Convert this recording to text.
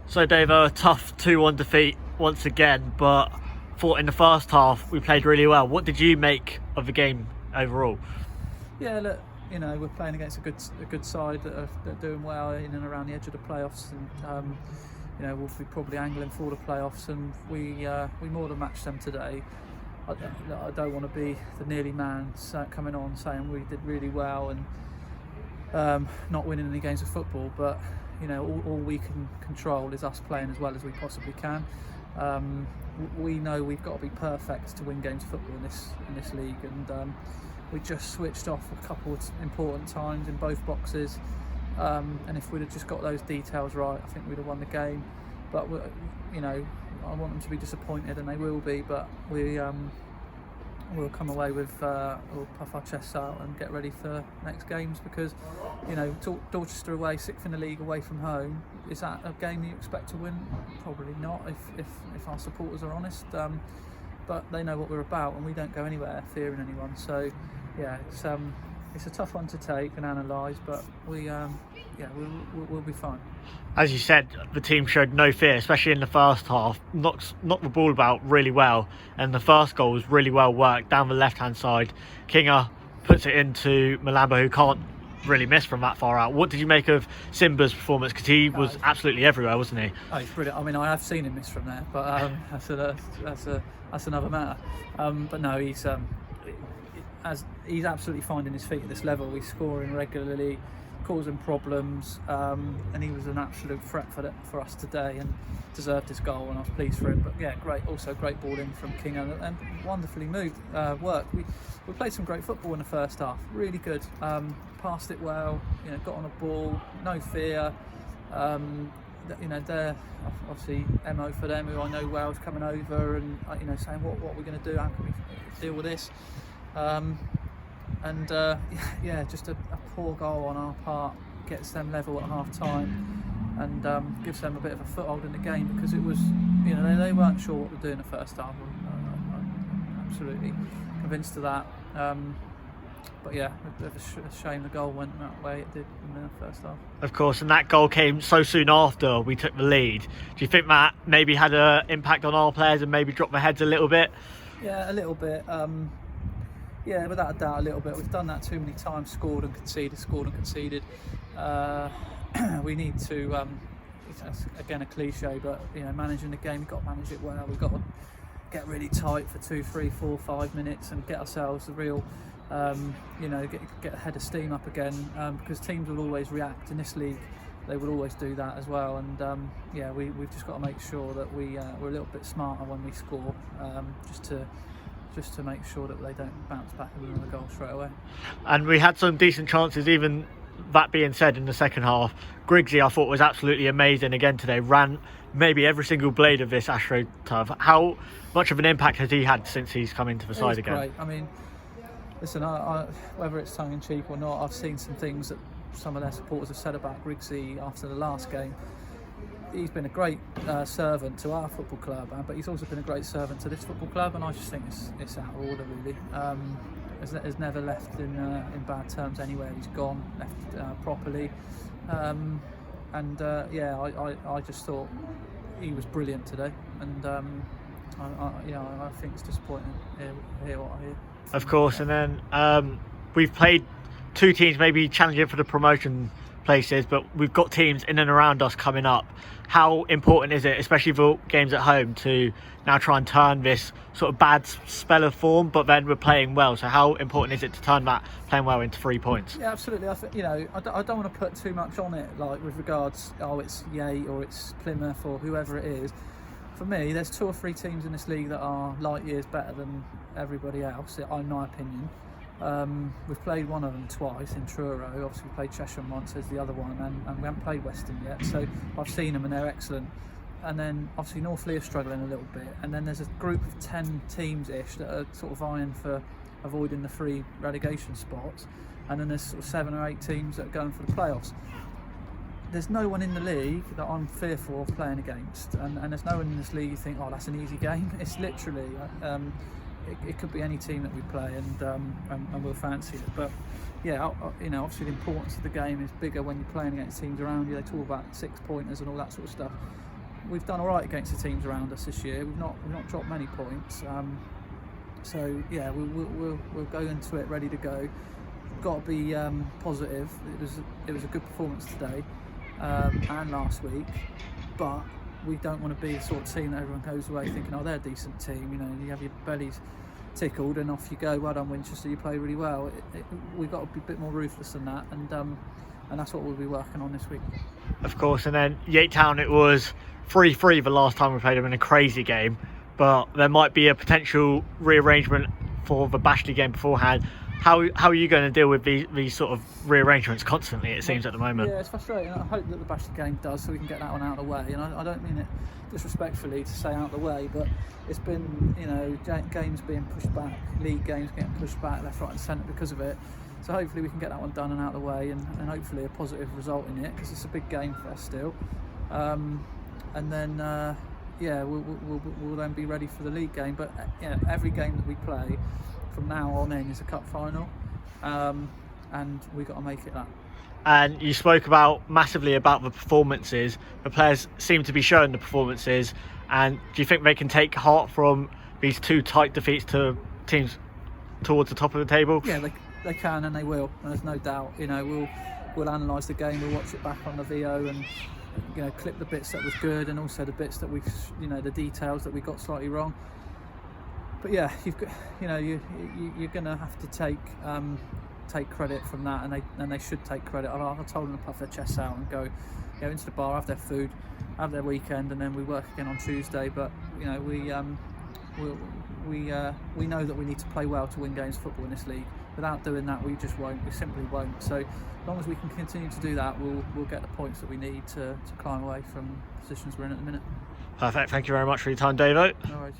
So Dave, a tough 2-1 defeat once again, but thought in the first half we played really well. What did you make of the game overall? Yeah, look, we're playing against a good side that are doing well in and around the edge of the playoffs, and we'll be probably angling for the playoffs, and we more than matched them today. I don't want to be the nearly man coming on saying we did really well and not winning any games of football, but all we can control is us playing as well as we possibly can. We know we've got to be perfect to win games of football in this league, and we just switched off a couple of important times in both boxes, and if we'd have just got those details right, I think we'd have won the game. But I want them to be disappointed, and they will be, but we'll come away with we'll puff our chests out and get ready for next games, because Dorchester away, 6th in the league, away from home. Is that a game you expect to win? Probably not, if our supporters are honest, but they know what we're about, and we don't go anywhere fearing anyone. So yeah, it's a tough one to take and analyse, but we'll be fine. As you said, the team showed no fear, especially in the first half. Knocked the ball about really well, and the first goal was really well worked down the left-hand side. Kinga puts it into Malamba, who can't really miss from that far out. What did you make of Simba's performance? Because he was absolutely everywhere, wasn't he? Oh, he's brilliant. I mean, I have seen him miss from there, but that's another matter. But no, he's absolutely finding his feet at this level. He's scoring regularly, causing problems, and he was an absolute threat for us today, and deserved his goal, and I was pleased for him. But yeah, great ball in from King, and wonderfully worked. We played some great football in the first half, really good. Passed it well, got on a ball, no fear. They're obviously MO for them, who I know well, is coming over and saying what we're going to do, how can we deal with this. Just a poor goal on our part gets them level at half time, and gives them a bit of a foothold in the game, because it was, they weren't sure what to do in the first half. I'm absolutely convinced of that. But yeah, a bit of a shame the goal went that way it did in the first half. Of course, and that goal came so soon after we took the lead. Do you think that maybe had an impact on our players and maybe dropped their heads a little bit? Yeah, a little bit. Yeah, without a doubt, a little bit. We've done that too many times, scored and conceded. We need to, it's again a cliche, but managing the game, we've got to manage it well. We've got to get really tight for 2, 3, 4, 5 minutes and get ourselves the real, get a head of steam up again, because teams will always react in this league. They will always do that as well, and we've just got to make sure that we're a little bit smarter when we score, just to make sure that they don't bounce back and win the goal straight away. And we had some decent chances. Even that being said, in the second half, Griggsy I thought was absolutely amazing again today. Ran maybe every single blade of this AstroTurf. How much of an impact has he had since he's come into the side again? Great. I mean, listen, I whether it's tongue in cheek or not, I've seen some things that some of their supporters have said about Griggsy after the last game. He's been a great servant to our football club, but he's also been a great servant to this football club, and I just think it's out of order, really. Has never left in bad terms anywhere. He's gone, left properly, I just thought he was brilliant today, and I think it's disappointing to hear what I hear. Of course, and then we've played two teams maybe challenging for the promotion places, but we've got teams in and around us coming up. How important is it, especially for games at home, to now try and turn this sort of bad spell of form, but then we're playing well? So how important is it to turn that playing well into 3 points? Yeah, absolutely. I think I don't want to put too much on it, like with regards, it's Yate or it's Plymouth or whoever it is. For me, there's 2 or 3 teams in this league that are light years better than everybody else, in my opinion. We've played one of them twice in Truro. Obviously we played Cheshire once as the other one, and we haven't played Western yet, so I've seen them and they're excellent. And then obviously North Lee are struggling a little bit, and then there's a group of 10 teams-ish that are sort of vying for avoiding the 3 relegation spots, and then there's sort of 7 or 8 teams that are going for the playoffs. There's no one in the league that I'm fearful of playing against, and there's no one in this league you think, that's an easy game. It's literally it could be any team that we play, and we'll fancy it. But yeah, obviously the importance of the game is bigger when you're playing against teams around you. They talk about 6-pointers and all that sort of stuff. we've done all right against the teams around us this year. We've not dropped many points. So yeah, we'll go into it ready to go. Got to be positive. It was a good performance today and last week, but we don't want to be the sort of team that everyone goes away thinking, oh, they're a decent team. You know, you have your bellies tickled and off you go. Well done, Winchester, you play really well. We've got to be a bit more ruthless than that, and that's what we'll be working on this week. Of course, and then Yatetown, it was 3-3 the last time we played them in a crazy game, but there might be a potential rearrangement for the Bashley game beforehand. How are you going to deal with these sort of rearrangements constantly, it seems, at the moment? Yeah, it's frustrating. I hope that the Bashley game does, so we can get that one out of the way. And I don't mean it disrespectfully to say out of the way, but it's been, you know, games being pushed back, league games getting pushed back left, right and centre because of it. So hopefully we can get that one done and out of the way, and hopefully a positive result in it, because it's a big game for us still. And then yeah, we'll then be ready for the league game. But yeah, every game that we play from now on in is a cup final, and we've got to make it that. And you spoke massively about the performances. The players seem to be showing the performances, and do you think they can take heart from these 2 tight defeats to teams towards the top of the table? Yeah, they can, and they will. There's no doubt. You know, we'll analyse the game, we'll watch it back on the VO, and you know, clip the bits that was good, and also the bits that we've, you know, the details that we got slightly wrong. But yeah, you've got, you know, you're going to have to take credit from that, and they should take credit. I told them to puff their chests out and go into the bar, have their food, have their weekend, and then we work again on Tuesday. But you know, we know that we need to play well to win games of football in this league. Without doing that, we just won't. We simply won't. So as long as we can continue to do that, we'll get the points that we need to climb away from positions we're in at the minute. Perfect. Thank you very much for your time, Davo. No worries.